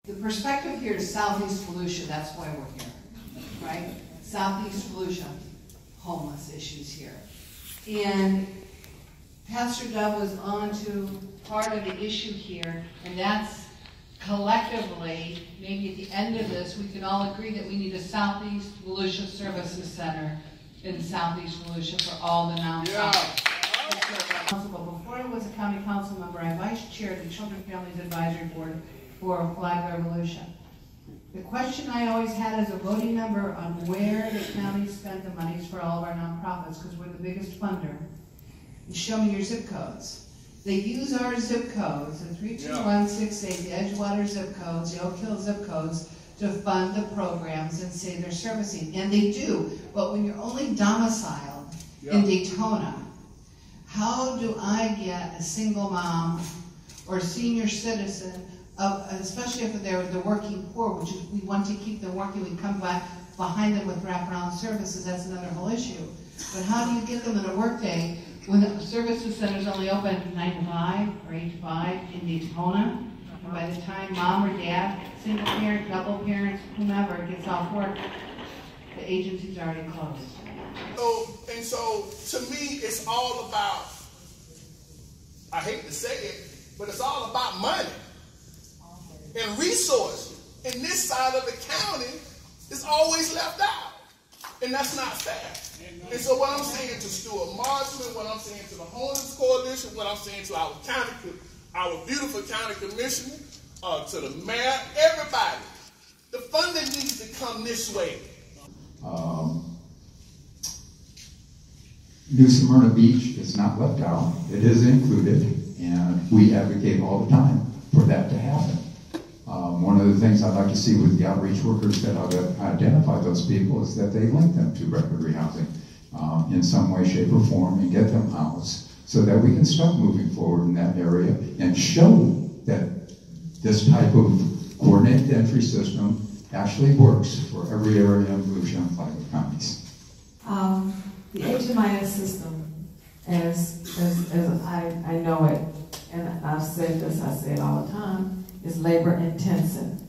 The perspective here is Southeast Volusia, that's why we're here, right? Southeast Volusia, homeless issues here. And Pastor Dove was on to part of the issue here, and that's collectively, maybe at the end of this, we can all agree that we need a Southeast Volusia Services Center in Southeast Volusia for all the nonprofits. Before I was a county council member, I vice-chaired the Children Families Advisory Board for Flag Revolution. The question I always had as a voting member on where the county spent the monies for all of our nonprofits, because we're the biggest funder, is show me your zip codes. They use our zip codes, the 32168, the Edgewater zip codes, the Oak Hill zip codes, to fund the programs and say they're servicing. And they do, but when you're only domiciled in Daytona, how do I get a single mom or senior citizen, especially if they're the working poor, which is, we want to keep them working, we come back behind them with wraparound services, that's another whole issue. But how do you get them in a work day when the services center is only open 9 to 5 or 8 to 5 in Daytona? And by the time mom or dad, single parent, double parents, whomever gets off work, the agency's already closed. So to me, it's all about, I hate to say it, but it's all about money and resources. And this side of the county is always left out. And that's not fair. And so what I'm saying to Stuart Marsman, what I'm saying to the Homeless Coalition, what I'm saying to our beautiful county commissioner, to the mayor, everybody, the funding needs to come this way. New Smyrna Beach is not left out. It is included, and we advocate all the time for that to happen. One of the things I'd like to see with the outreach workers that identify those people is that they link them to record housing in some way, shape, or form and get them housed so that we can start moving forward in that area and show that this type of coordinated entry system actually works for every area in Volusia and Flagler counties. The HMIS system, as I know it, and I've said this, I say it all the time, is labor intensive.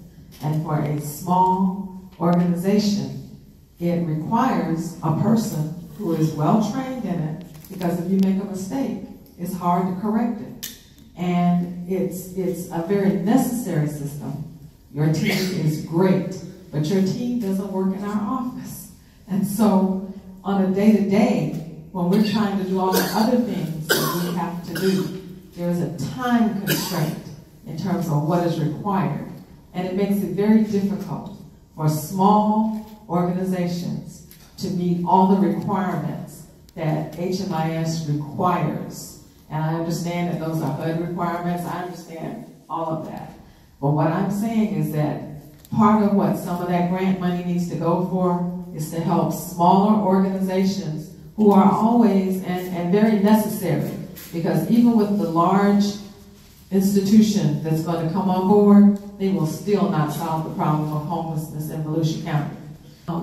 And for a small organization, it requires a person who is well trained in it, because if you make a mistake, it's hard to correct it. And it's a very necessary system. Your team is great, but your team doesn't work in our office. And so on a day-to-day, when we're trying to do all the other things that we have to do, there's a time constraint in terms of what is required. And it makes it very difficult for small organizations to meet all the requirements that HMIS requires. And I understand that those are HUD requirements. I understand all of that. But what I'm saying is that part of what some of that grant money needs to go for is to help smaller organizations who are always and very necessary, because even with the large institution that's going to come on board, they will still not solve the problem of homelessness in Volusia County.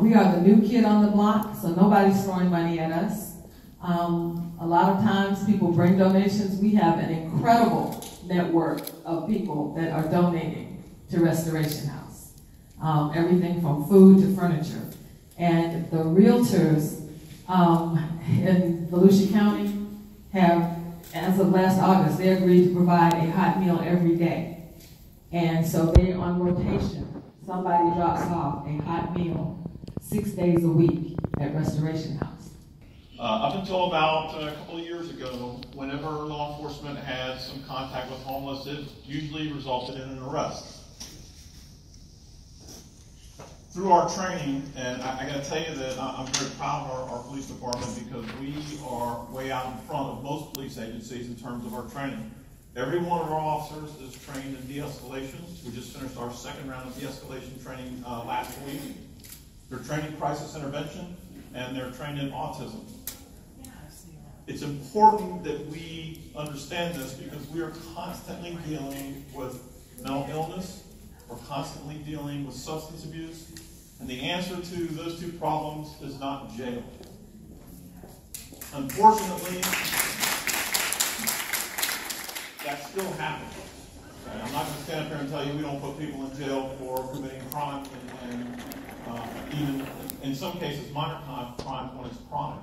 We are the new kid on the block, so nobody's throwing money at us. A lot of times people bring donations. We have an incredible network of people that are donating to Restoration House. Everything from food to furniture. And the realtors in Volusia County have, as of last August, they agreed to provide a hot meal every day. And so they're on rotation. Somebody drops off a hot meal 6 days a week at Restoration House. Up until about a couple of years ago, whenever law enforcement had some contact with homeless, it usually resulted in an arrest. Through our training, and I got to tell you that I'm very proud of our police department, because we are way out in front of most police agencies in terms of our training. Every one of our officers is trained in de-escalation. We just finished our second round of de-escalation training last week. They're trained in crisis intervention, and they're trained in autism. It's important that we understand this, because we are constantly dealing with mental illness. We're constantly dealing with substance abuse. And the answer to those two problems is not jail. Unfortunately, that still happens. Okay? I'm not going to stand up here and tell you we don't put people in jail for committing crime and even in some cases minor crimes when it's chronic.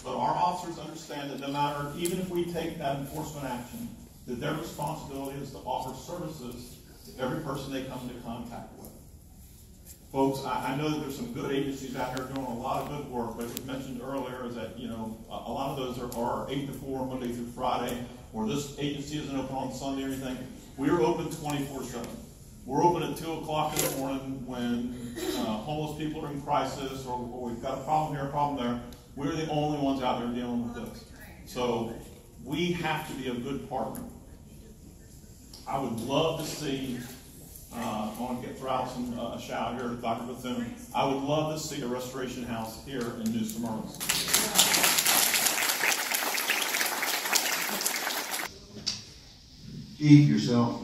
But our officers understand that no matter, even if we take that enforcement action, that their responsibility is to offer services to every person they come into contact with. Folks, I know that there's some good agencies out here doing a lot of good work, but as was mentioned earlier, is that, you know, a lot of those are 8 to 4, Monday through Friday, or this agency isn't open on Sunday or anything. We're open 24/7. We're open at 2 o'clock in the morning when homeless people are in crisis, or we've got a problem here, a problem there. We're the only ones out there dealing with this. So we have to be a good partner. I would love to see, I want to throw out some a shout here to Dr. Bethune. I would love to see a restoration house here in New Smyrna. Chief, yourself,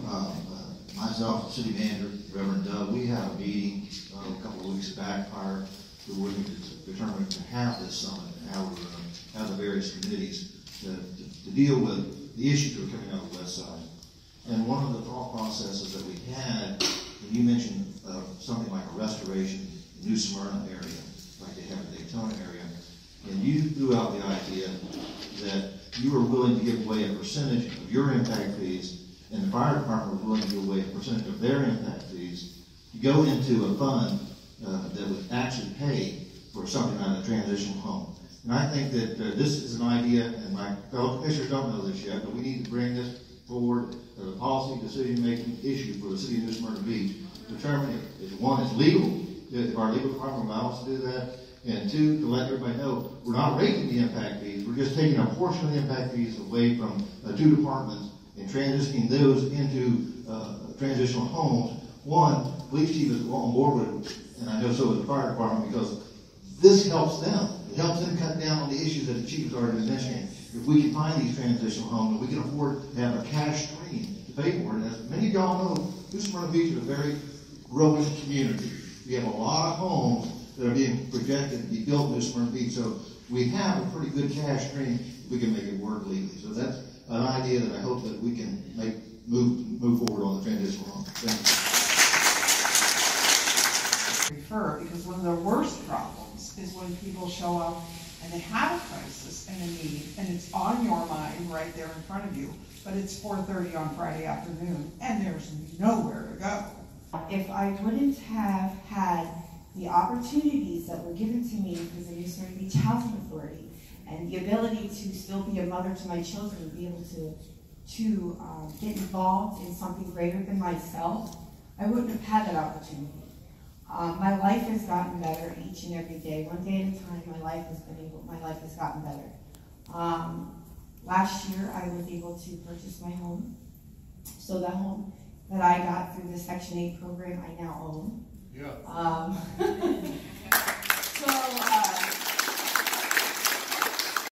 myself, City Manager, Reverend Doug, we had a meeting a couple of weeks back prior to when we determined to have this summit and how we're going to have the various committees to deal with the issues that are coming out of the west side. And one of the thought processes that we had, and you mentioned something like a restoration in New Smyrna area, like they have in the Daytona area, and you threw out the idea that you were willing to give away a percentage of your impact fees, and the fire department was willing to give away a percentage of their impact fees to go into a fund that would actually pay for something like a transitional home. And I think that this is an idea, and my fellow commissioners don't know this yet, but we need to bring this forward as a policy decision-making issue for the city of New Smyrna Beach. Determine if one is legal, if our legal department allows us to do that, and two, to let everybody know we're not raising the impact fees, we're just taking a portion of the impact fees away from two departments and transitioning those into transitional homes. One, police chief is on board with it, and I know so is the fire department, because this helps them. It helps them cut down on the issues that the chief has already been mentioning. If we can find these transitional homes, and we can afford to have a cash stream to pay for it. As many of y'all know, New Smyrna Beach is a very growing community. We have a lot of homes that are being projected to be built in New Smyrna Beach, so we have a pretty good cash stream if we can make it work legally. So that's an idea that I hope that we can move forward on the transitional home. Thank you. Refer, because one of the worst problems is when people show up and they have a crisis and a need, and it's on your mind right there in front of you, but it's 4:30 on Friday afternoon, and there's nowhere to go. If I wouldn't have had the opportunities that were given to me because of the New Smyrna Beach Housing Authority, and the ability to still be a mother to my children, and be able to get involved in something greater than myself, I wouldn't have had that opportunity. My life has gotten better each and every day. One day at a time, my life has gotten better. Last year, I was able to purchase my home. So the home that I got through the Section 8 program, I now own.